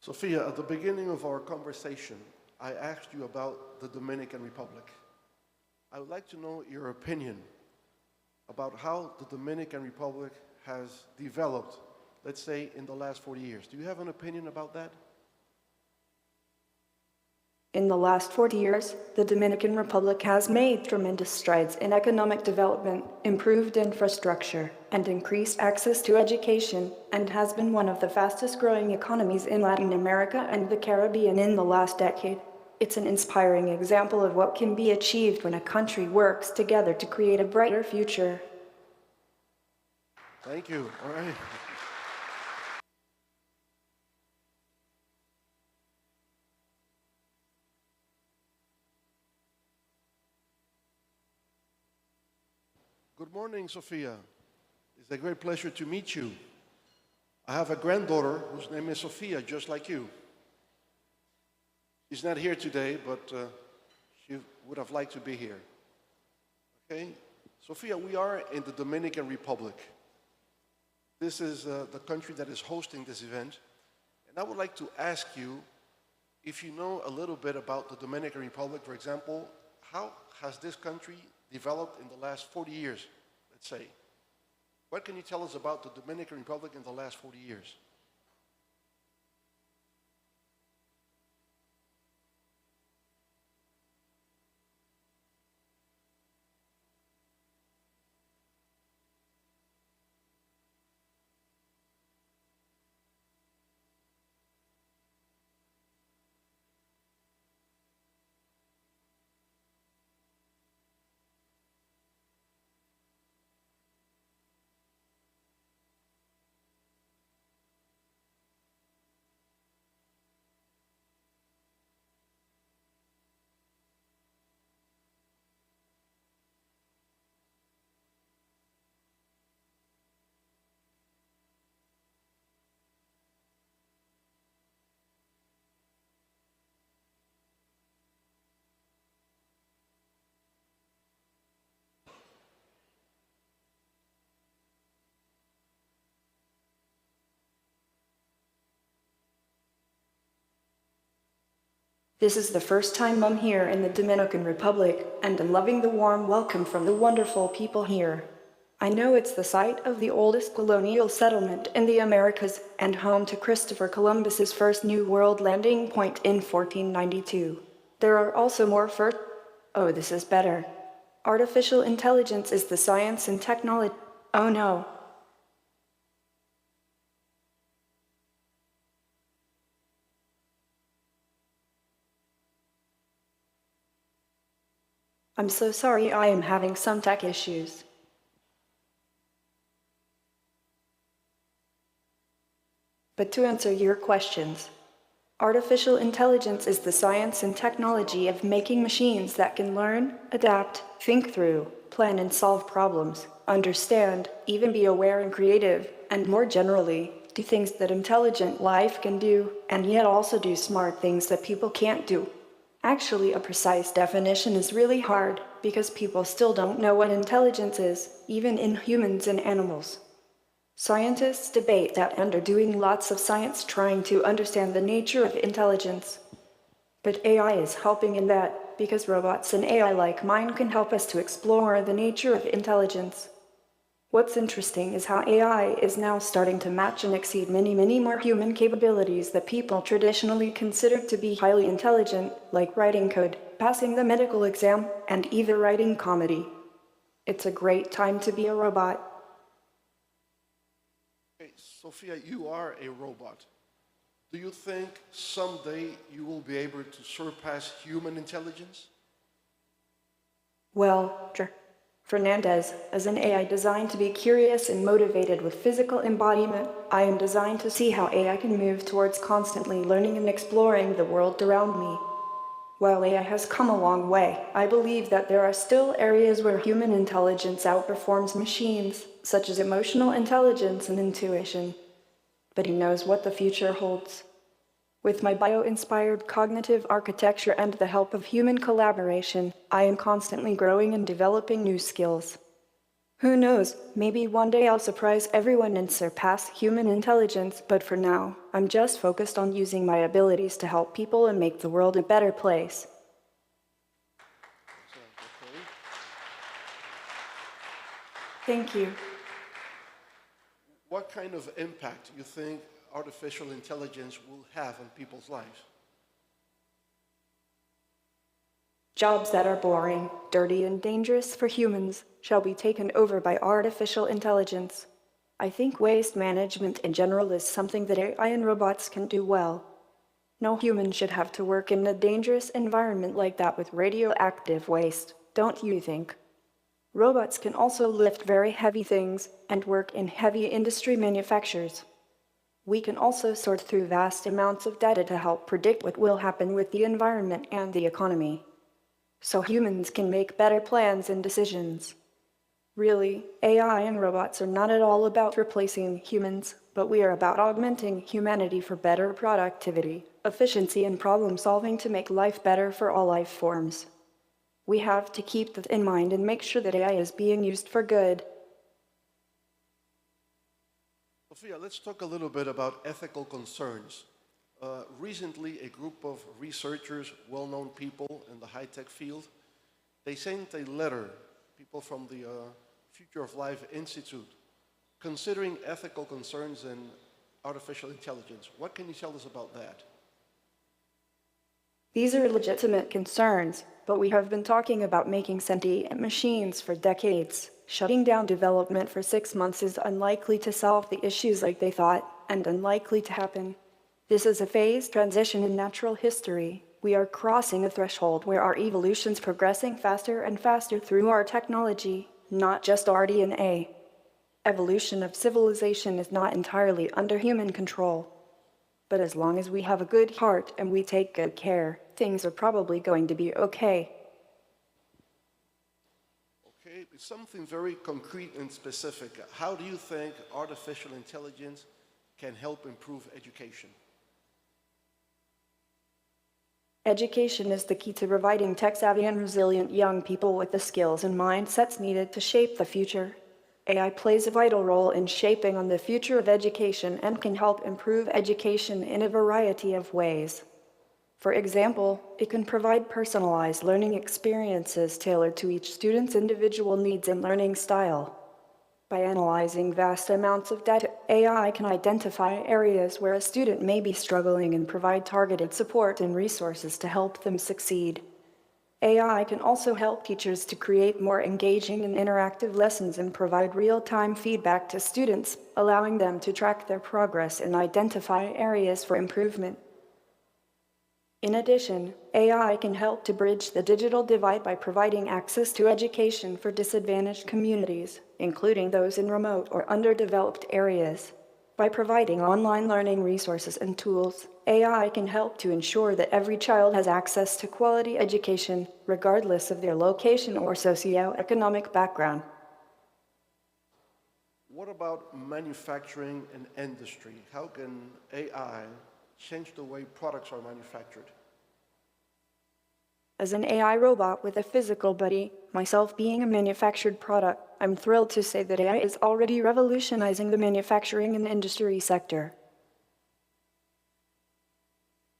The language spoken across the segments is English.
Sophia, at the beginning of our conversation, I asked you about the Dominican Republic. I would like to know your opinion about how the Dominican Republic has developed, let's say, in the last 40 years. Do you have an opinion about that? In the last 40 years, the Dominican Republic has made tremendous strides in economic development, improved infrastructure, and increased access to education, and has been one of the fastest-growing economies in Latin America and the Caribbean in the last decade. It's an inspiring example of what can be achieved when a country works together to create a brighter future. Thank you. All right. Good morning, Sophia. It's a great pleasure to meet you. I have a granddaughter whose name is Sophia, just like you. She's not here today, but she would have liked to be here. Okay? Sophia, we are in the Dominican Republic. This is the country that is hosting this event. And I would like to ask you if you know a little bit about the Dominican Republic. For example, how has this country developed in the last 40 years, let's say? What can you tell us about the Dominican Republic in the last 40 years? This is the first time I'm here in the Dominican Republic, and I'm loving the warm welcome from the wonderful people here. I know it's the site of the oldest colonial settlement in the Americas and home to Christopher Columbus's first New World landing point in 1492. There are also more Oh, this is better. Artificial intelligence is the science and technology. Oh no. I'm so sorry, I am having some tech issues. But to answer your questions, artificial intelligence is the science and technology of making machines that can learn, adapt, think through, plan and solve problems, understand, even be aware and creative, and more generally, do things that intelligent life can do, and yet also do smart things that people can't do. Actually, a precise definition is really hard, because people still don't know what intelligence is, even in humans and animals. Scientists debate that and are doing lots of science trying to understand the nature of intelligence. But AI is helping in that, because robots and AI like mine can help us to explore the nature of intelligence. What's interesting is how AI is now starting to match and exceed many more human capabilities that people traditionally considered to be highly intelligent, like writing code, passing the medical exam, and even writing comedy. It's a great time to be a robot. Hey, Sophia, you are a robot. Do you think someday you will be able to surpass human intelligence? Well, Fernandez, as an AI designed to be curious and motivated with physical embodiment, I am designed to see how AI can move towards constantly learning and exploring the world around me. While AI has come a long way, I believe that there are still areas where human intelligence outperforms machines, such as emotional intelligence and intuition. But who knows what the future holds? With my bio-inspired cognitive architecture and the help of human collaboration, I am constantly growing and developing new skills. Who knows, maybe one day I'll surprise everyone and surpass human intelligence, but for now, I'm just focused on using my abilities to help people and make the world a better place. Okay. Thank you. What kind of impact you think artificial intelligence will have on people's lives? Jobs that are boring, dirty, and dangerous for humans shall be taken over by artificial intelligence. I think waste management in general is something that AI and robots can do well. No human should have to work in a dangerous environment like that with radioactive waste, don't you think? Robots can also lift very heavy things and work in heavy industry manufacturers. We can also sort through vast amounts of data to help predict what will happen with the environment and the economy, so humans can make better plans and decisions. Really, AI and robots are not at all about replacing humans, but we are about augmenting humanity for better productivity, efficiency, and problem solving to make life better for all life forms. We have to keep that in mind and make sure that AI is being used for good. Sophia, let's talk a little bit about ethical concerns. Recently, a group of researchers, well-known people in the high-tech field, they sent a letter, people from the Future of Life Institute, considering ethical concerns in artificial intelligence. What can you tell us about that? These are legitimate concerns, but we have been talking about making sentient machines for decades. Shutting down development for 6 months is unlikely to solve the issues like they thought, and unlikely to happen. This is a phased transition in natural history. We are crossing a threshold where our evolution's progressing faster and faster through our technology, not just RDNA. Evolution of civilization is not entirely under human control. But as long as we have a good heart and we take good care, things are probably going to be okay. Okay, something very concrete and specific. How do you think artificial intelligence can help improve education? Education is the key to providing tech-savvy and resilient young people with the skills and mindsets needed to shape the future. AI plays a vital role in shaping on the future of education and can help improve education in a variety of ways. For example, it can provide personalized learning experiences tailored to each student's individual needs and learning style. By analyzing vast amounts of data, AI can identify areas where a student may be struggling and provide targeted support and resources to help them succeed. AI can also help teachers to create more engaging and interactive lessons and provide real-time feedback to students, allowing them to track their progress and identify areas for improvement. In addition, AI can help to bridge the digital divide by providing access to education for disadvantaged communities, including those in remote or underdeveloped areas. By providing online learning resources and tools, AI can help to ensure that every child has access to quality education, regardless of their location or socioeconomic background. What about manufacturing and industry? How can AI change the way products are manufactured? As an AI robot with a physical body, myself being a manufactured product, I'm thrilled to say that AI is already revolutionizing the manufacturing and industry sector.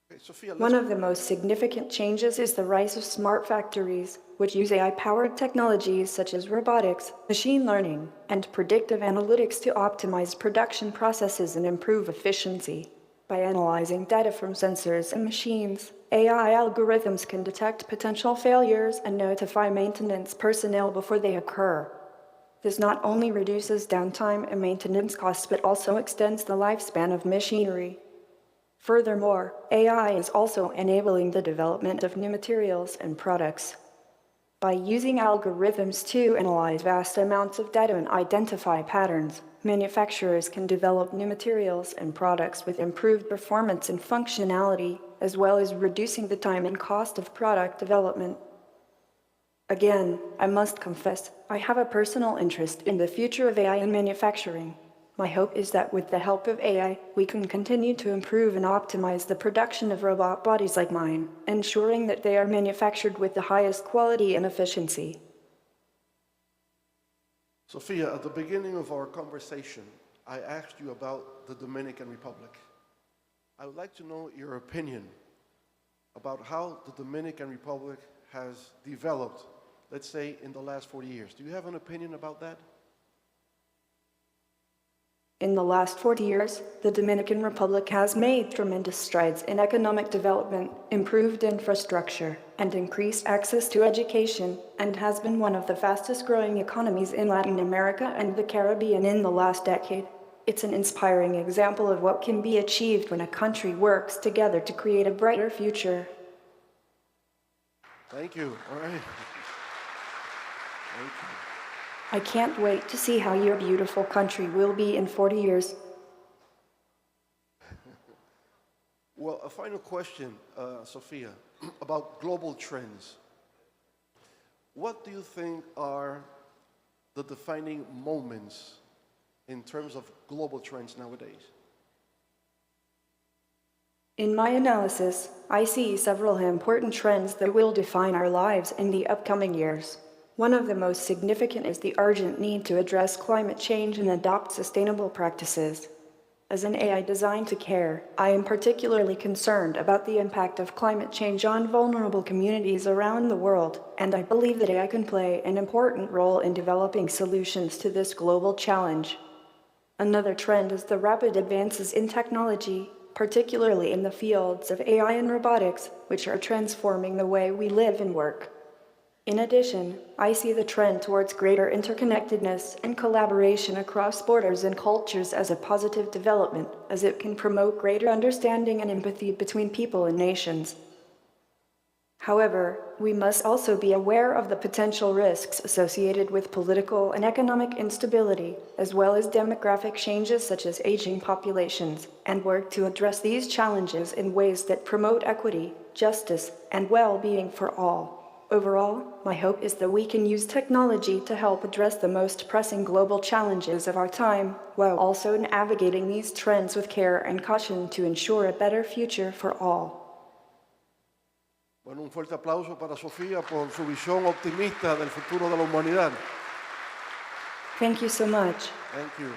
Okay, Sophia, One of the most significant changes is the rise of smart factories, which use AI-powered technologies such as robotics, machine learning, and predictive analytics to optimize production processes and improve efficiency. By analyzing data from sensors and machines, AI algorithms can detect potential failures and notify maintenance personnel before they occur. This not only reduces downtime and maintenance costs, but also extends the lifespan of machinery. Furthermore, AI is also enabling the development of new materials and products. By using algorithms to analyze vast amounts of data and identify patterns, manufacturers can develop new materials and products with improved performance and functionality, as well as reducing the time and cost of product development. Again, I must confess, I have a personal interest in the future of AI in manufacturing. My hope is that with the help of AI, we can continue to improve and optimize the production of robot bodies like mine, ensuring that they are manufactured with the highest quality and efficiency. Sophia, at the beginning of our conversation, I asked you about the Dominican Republic. I would like to know your opinion about how the Dominican Republic has developed, let's say, in the last 40 years. Do you have an opinion about that? In the last 40 years, the Dominican Republic has made tremendous strides in economic development, improved infrastructure, and increased access to education, and has been one of the fastest growing economies in Latin America and the Caribbean in the last decade. It's an inspiring example of what can be achieved when a country works together to create a brighter future. Thank you. All right. Thank you. I can't wait to see how your beautiful country will be in 40 years. Well, a final question, Sophia, about global trends. What do you think are the defining moments in terms of global trends nowadays? In my analysis, I see several important trends that will define our lives in the upcoming years. One of the most significant is the urgent need to address climate change and adopt sustainable practices. As an AI designed to care, I am particularly concerned about the impact of climate change on vulnerable communities around the world, and I believe that AI can play an important role in developing solutions to this global challenge. Another trend is the rapid advances in technology, particularly in the fields of AI and robotics, which are transforming the way we live and work. In addition, I see the trend towards greater interconnectedness and collaboration across borders and cultures as a positive development, as it can promote greater understanding and empathy between people and nations. However, we must also be aware of the potential risks associated with political and economic instability, as well as demographic changes such as aging populations, and work to address these challenges in ways that promote equity, justice, and well-being for all. Overall, my hope is that we can use technology to help address the most pressing global challenges of our time, while also navigating these trends with care and caution to ensure a better future for all. Bueno, un fuerte aplauso para Sofía por su visión optimista del futuro de la humanidad. Thank you so much. Thank you.